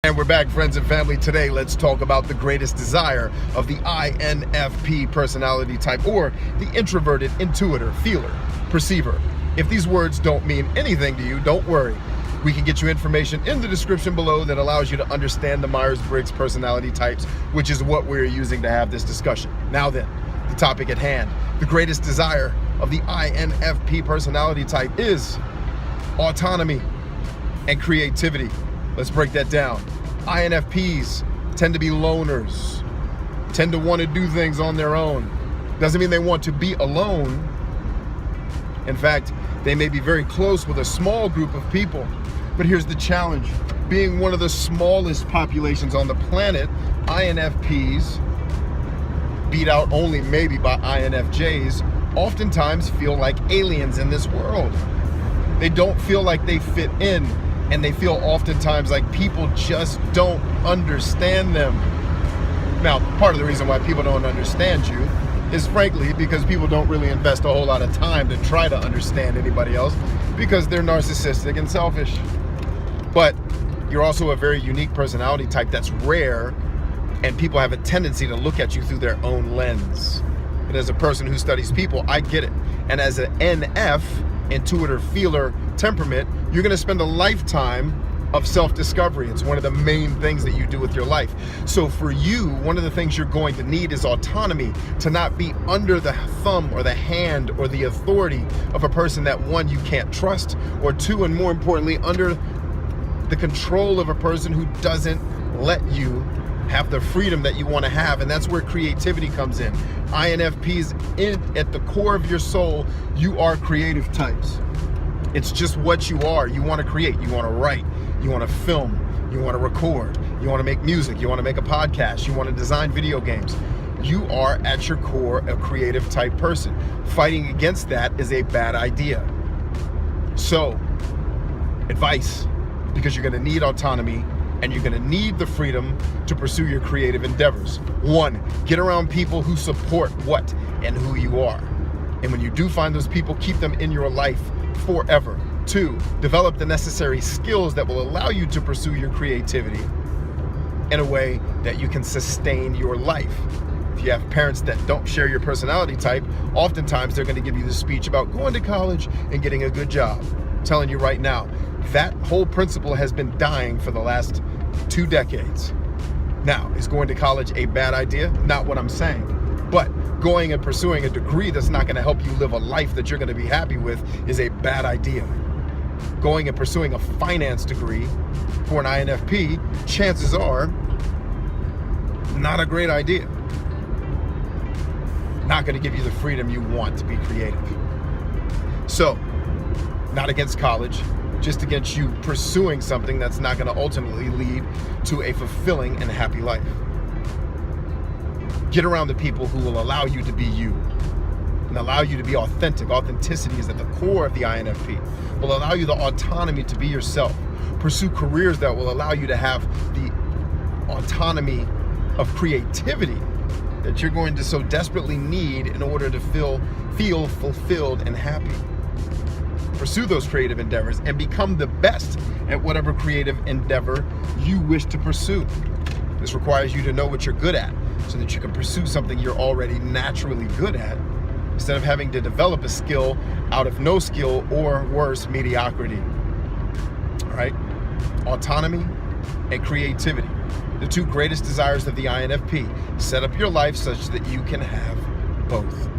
And we're back, friends and family. Today, let's talk about the greatest desire of the INFP personality type, or the introverted intuitor, feeler, perceiver. If these words don't mean anything to you, don't worry. We can get you information in the description below that allows you to understand the Myers-Briggs personality types, which is what we're using to have this discussion. Now then, the topic at hand. The greatest desire of the INFP personality type is autonomy and creativity. Let's break that down. INFPs tend to be loners, tend to want to do things on their own. Doesn't mean they want to be alone. In fact, they may be very close with a small group of people. But here's the challenge. Being one of the smallest populations on the planet, INFPs, beat out only maybe by INFJs, oftentimes feel like aliens in this world. They don't feel like they fit in, and they feel oftentimes like people just don't understand them. Now, part of the reason why people don't understand you is frankly because people don't really invest a whole lot of time to try to understand anybody else, because they're narcissistic and selfish. But you're also a very unique personality type that's rare, and people have a tendency to look at you through their own lens. And as a person who studies people, I get it. And as an NF, intuitor, feeler, temperament, you're going to spend a lifetime of self-discovery. It's one of the main things that you do with your life. So for you, one of the things you're going to need is autonomy, to not be under the thumb or the hand or the authority of a person that, one, you can't trust, or two, and more importantly, under the control of a person who doesn't let you have the freedom that you want to have. And that's where creativity comes in. INFPs, at the core of your soul, you are creative types. It's just what you are. You want to create, you want to write, you want to film, you want to record, you want to make music, you want to make a podcast, you want to design video games. You are at your core a creative type person. Fighting against that is a bad idea. So, advice, because you're going to need autonomy and you're going to need the freedom to pursue your creative endeavors. One, get around people who support what and who you are. And when you do find those people, keep them in your life forever. Two, develop the necessary skills that will allow you to pursue your creativity in a way that you can sustain your life. If you have parents that don't share your personality type, oftentimes they're going to give you the speech about going to college and getting a good job. I'm telling you right now, that whole principle has been dying for the last 2 decades. Now, is going to college a bad idea? Not what I'm saying. But going and pursuing a degree that's not going to help you live a life that you're going to be happy with is a bad idea. Going and pursuing a finance degree for an INFP, chances are, not a great idea. Not going to give you the freedom you want to be creative. So, not against college, just against you pursuing something that's not going to ultimately lead to a fulfilling and happy life. Get around the people who will allow you to be you and allow you to be authentic. Authenticity is at the core of the INFP. Will allow you the autonomy to be yourself. Pursue careers that will allow you to have the autonomy of creativity that you're going to so desperately need in order to feel fulfilled and happy. Pursue those creative endeavors and become the best at whatever creative endeavor you wish to pursue. This requires you to know what you're good at so that you can pursue something you're already naturally good at, instead of having to develop a skill out of no skill, or worse, mediocrity. All right? Autonomy and creativity, the 2 greatest desires of the INFP. Set up your life such that you can have both.